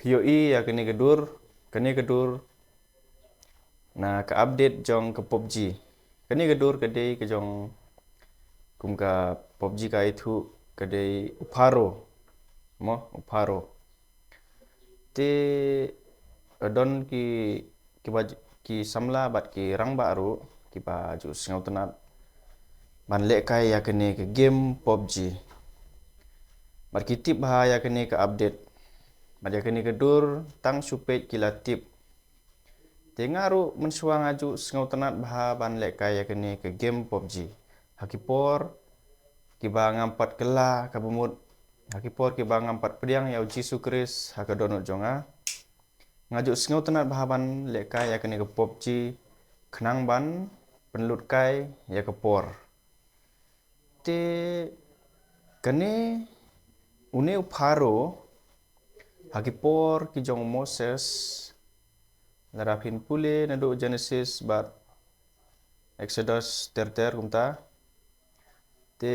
Yoi ya kini kedur na ke update jong ke PUBG. Kini kedur kedai ke jong kum ka PUBG ka itu kedai Uparo. Mo Uparo. Te don ki samla bat ki rang baru ki ba ju singau tenat ban lek kai ya kini ke game PUBG. Bat ki tip bah ya kini ke update. Bat ya kini kedur tang supet kila tip. Tengaru mensuang aju singau tenat bah ban lek kai ya kini ke game PUBG. Hakipor kiba ngampat kela kabumut. Hakipor kiba ngampat pediang ya Yesus Kristus hakadonut jonga. Ngaju singau tenat bah ban lek kai ya kini ke PUBG. Kenang ban penlut kai ya kepor. Te kene une Uparo hakipor ki jong Moses larapin pule nado Genesis bat Exodus terter kumta. Te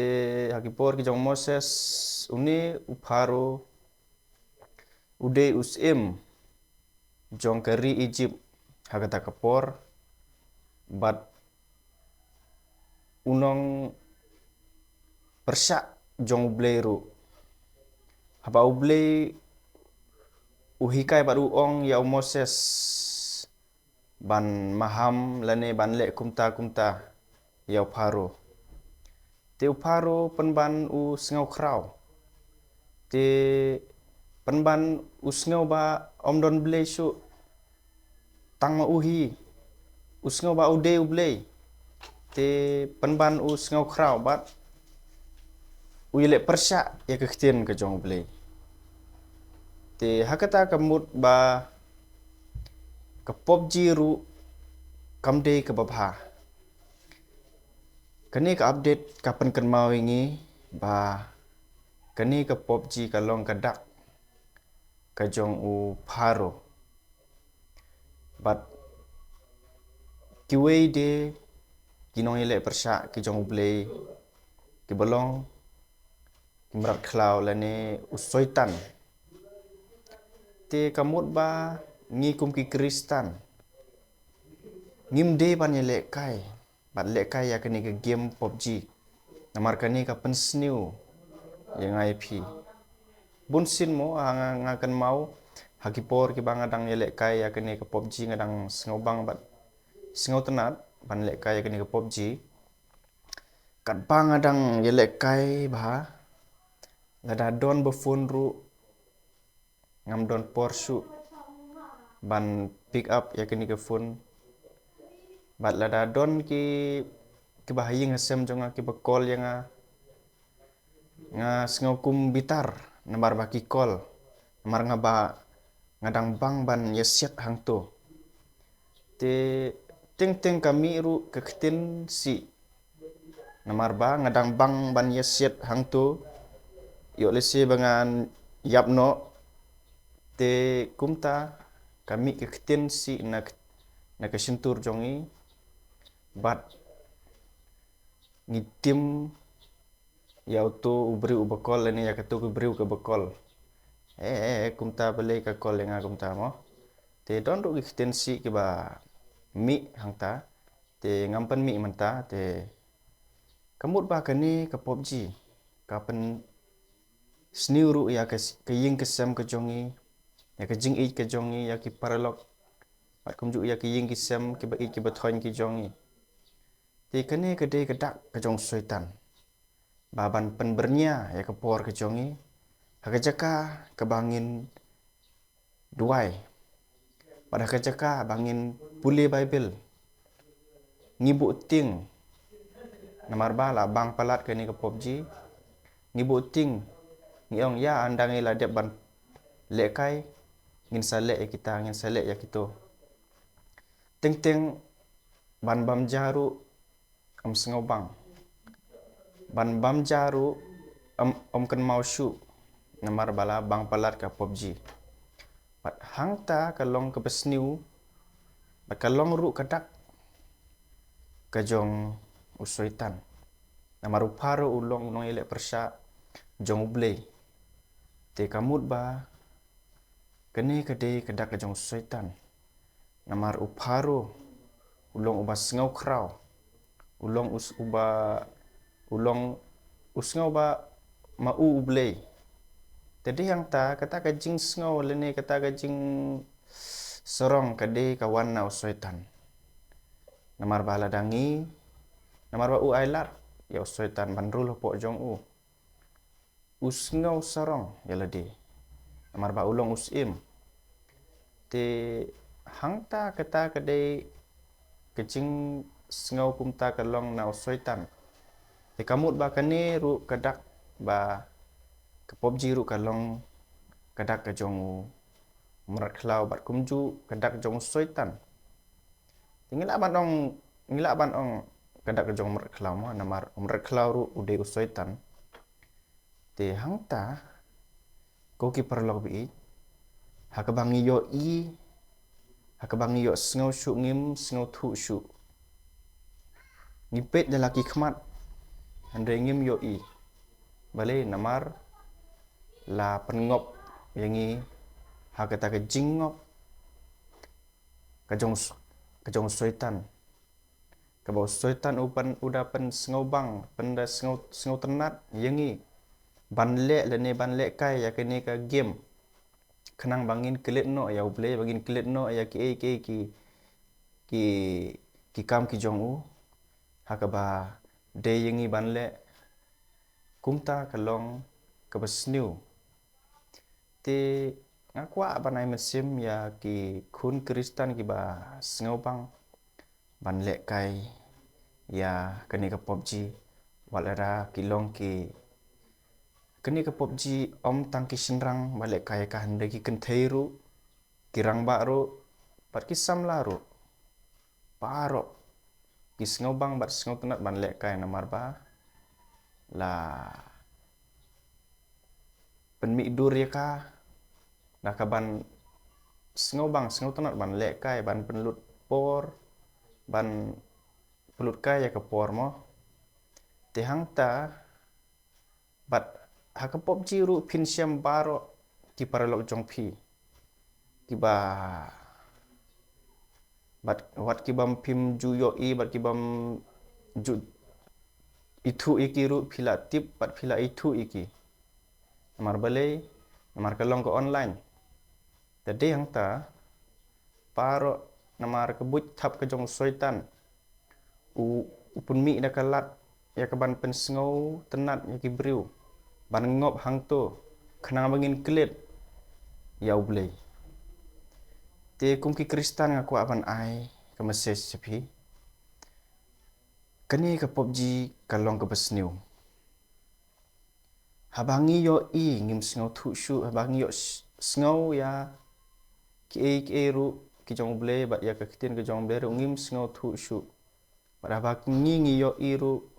hakipor ki jong Moses une Uparo ude usim jong keri Egypt hakata kepor bat unong persyak jong ubleiru. Haba ublei uhikai bat uong ya Moses ban maham lane ban lek kumta ya Uparo. Te Uparo penban u sengau krau. Te penban u sengau ba omdon blei su tang ma uhi. U sengau ba ude ublei. Te penban u sengau krau bat u yelek persyak ya kekhtien ke jong ublei. Te hakata kamut ba ke PUBG ru kamdei ke babha. Kini ke update kapan ken mau ingi ba kini ke PUBG kalong kedak ke jong Uparo. Bat kiwei de kinong yelek persyak ki jong ublei ki belong kimrat klau lane usoitan. Te kamut ba ngikum ki Kristan. Ngimde ban yelek kai. Bat lek kai ya kini ke game PUBG. Namar kini ka pensniu yang IP. Bunsin mo ngakan mau hakipor ki bang adang yelek kai ya kini ke PUBG ngadang sengau bang bat sengau tenat ban lek kai ya kini ke PUBG. Kat bang adang yelek kai bah lada don befun ru ngam don Porsche ban pick up ya kini ke fun bat lada don ki bahaying hasem jonga ki bekol yang nga sengau kum bitar namar baki kol namar ngaba ngadang bang ban yesiat hang tu. Te ting kami ru kektin si namar ba ngadang bang ban yesiat hang tu yo lesi bangan yapno. Te kumta kami kektin si na kesentur jongi bat ngitim ya auto ubri ubekol ini ya ketu ubri ke bekol. Kumta beli ke kol yang kumta mo. Te don ru kektin si ki ba mi hangta. Te ngampen mi menta te kamut ba kani ke PUBG. Kapen sniuru ya ke ying kesem ke jongi. Ya ke jing ke jongi ya ki paralog. Bat kumju ya ki ying kisem ki ba ki betoin ki jongi. Te kene kedai kedak ke jong syaitan. Baban penbernya ya ke por ke jongi. Hakajaka ke bangin duai. Pada hakajaka bangin pule Bible. Ngibu ting. Namar bala bang palat kene ke PUBG. Ngibu ting. Ngiong ya andang ila dep ban lekai ngin salek ya kita ngin salek ya kita. Ting ban bam jaru am sengau bang. Ban bam jaru ken mau syu namar bala bang palat ka PUBG. Bat hangta kalong ke besniu bat kalong ru kedak ke jong usoitan. Namar Uparo ulong elek persyak jong ublei. Te kamut ba Kene kade kedak kejong syaitan. Namar uparo ulong uba sengau krau. Ulong usngau ba mau ublei. Jadi yang kata kajing sengau lene kata kajing sorong kade kawan na syaitan. Namar bala dangi, namar ba ailar ya syaitan bandrul pok jong usngau sorong ya lade. Namar ba ulong usim. Te hangta kata kade kecing sengau kumta kalong na syaitan. Te kamut ba kane ru kadak ba ke PUBG ru kalong kadak ke jong merat klau bat kumju kadak jong syaitan. Ngila ban ong kadak ke jong merat klau mo namar merat klau ru ude syaitan. Te hangta ko ki perlok bi hakabangi yo sengau syuk ngim sengau thu syuk. Ngipet jalaki khmat andre ngim yo bale namar la pengop yangi hakata ke jingop kejong syaitan. Kabau syaitan udapan sengau bang penda sengau tenat yangi banlek lene banlek kai ya kene ka game kenang bangin kelit no ya uble bangin kelit no ya ki kam ki jong hakaba de yangi banlek kumta kalong kabasniu. Te ngakwa banai mesim ya ki kun Kristen ki ba sengau bang banlek kai ya kene ka PUBG walara kilong ki kene ka PUBG om tang ki senrang balek kai ka hande ki kentheiru kirang ba ro pat ki samla ro paro ki sengau bang bat sengau tenat banlek kai namar ba la penmi dur ya ka nakaban sengau bang sengau tenat ban lek kai ban penlut por ban pelut kai ya ke por mo te hangta bat haka PUBG ru pin syam baro ki paralok jong pi ki ba bat wat ki bam pim ju yo bat ki bam ju itu iki ru pila tip bat pila itu iki namar balai namar kalong ke online. Jadi yang paro namar kebut tap ke jong syaitan. Upun mi da kalat ya ke ban pen sengau tenat ya ki briu. Ban ngop hang tu kenang bangin kelit ya ublei. Te kum ki Kristen ngaku aban ai ke message sepi. Kani ke PUBG kalong ke besniu. Habangi yo ngim sengau thu shu habangi yo sengau ya ki ru ki jong ble bat ya ka kitin ke jong ble ru ngim sengau thu shu bat habak ngi yo ru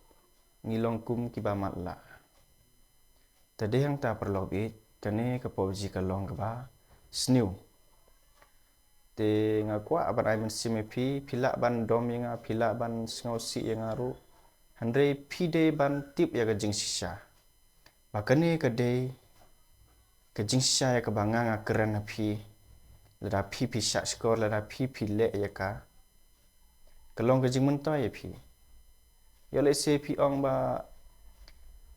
ngilong kum ki ba matla. Tade yang ta perlu bi kane ke PUBG kalong ke ba sniu. Te ngakwa aban ai men simepi pila ban dom yang pila ban sengau si yang ru handre pide ban tip ya ke jing sisa. Bakane kade kejing sisa ya kebangang akeren api lada pi syak skor lada pi le ya ka kelong kejing mento ya pi ya le se pi ong ba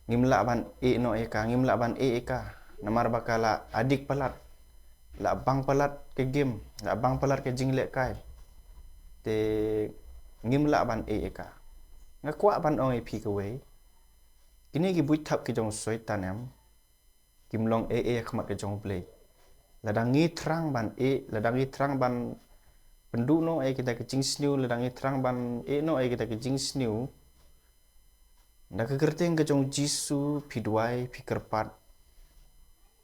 ngimla ban no ya ka ngimla ban ka namar bakala adik pelat la bang pelat ke game la bang pelat ke jing le kai te ngimla ban ka ngakwa ban ong pi ke we kini ki buit tap ke jong syaitan am kimlong khmat ke jong play ladangi terang ban ladangi terang ban pendu no kita ke jing sniu ladangi terang ban no kita ke jing sniu nda ke kerteng ke jong jisu pi duai pi kerpat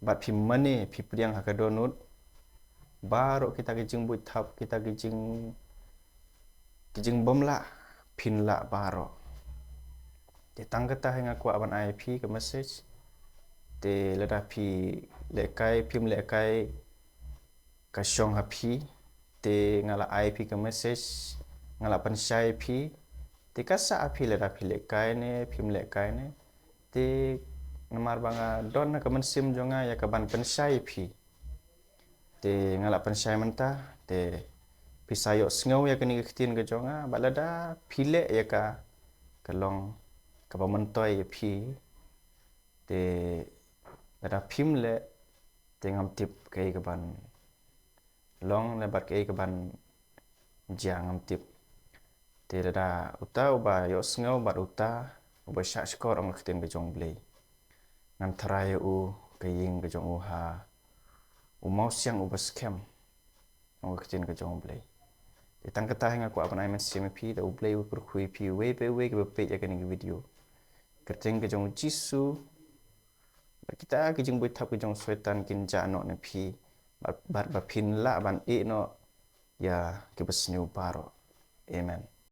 bat pi mane pi priang ha donut baru kita ke jing buit tap kita ke jing bomla pin la baro te tang kata hang aku aban IP ke message te lada pi lekai pim lekai ka syong hapi te ngala IP ke message ngala pan syai pi te kasa api lada pi lekai ne pim lekai ne te namar banga don na kaman sim jonga ya ka ban pan syai pi te ngalapan syai mentah te pisayok sengau ya kini ketin ke jonga balada pile ya ka kalong kapa mentoy ya pi te ada pim le te ngam tip kai ke ban long le bat kai ke ban jang ngam tip te da uta uba yo sengau bat uta uba syak skor ong ketin ke jong blei ngam trai u kaying ke jong uha u mau siang uba scam ong ketin ke jong blei tang kata hang aku apa nama CMP da ublei u perkui pi we ke bepe ya kini video kerteng ke jong jisu kita ke jong buat ke jong setan kin jano ne pi bar pin la ban e no ya ke besnyu baro amen